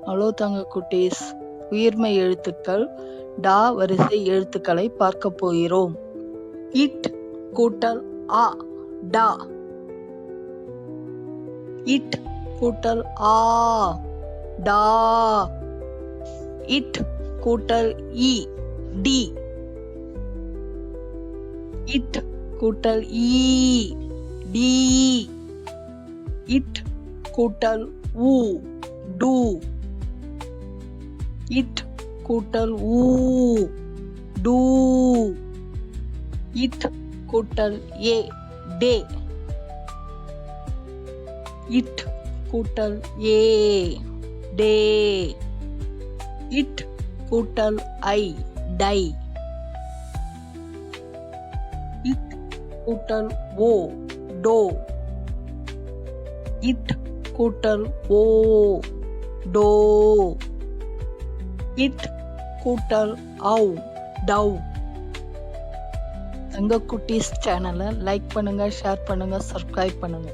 Hello தங்க குட்டீஸ், உயிர்மை எழுத்துக்கள் டா வரிசை எழுத்துக்களை பார்க்க போகிறோம். இட் கூட்டல் ஆ டா. இட் கூட்டல் ஆ டா. இட் கூட்டல் இ டி. இட் கூட்டல் ஈ டி. இட் கூட்டல் ஊ டு. இட் கூட்டல் ஊ டு. இட் கூட்டல் ஏ டே. இட் கூட்டல் ஏ டே. இட் கூட்டல் ஐ டை. இட் கூட்டல் ஓ டோ. இட் கூட்டல் ஓ டோ. இட் கூட்டல் ஔ டவ். தங்க குட்டீஸ் சேனலை லைக் பண்ணுங்க, ஷேர் பண்ணுங்க, சப்ஸ்கிரைப் பண்ணுங்க.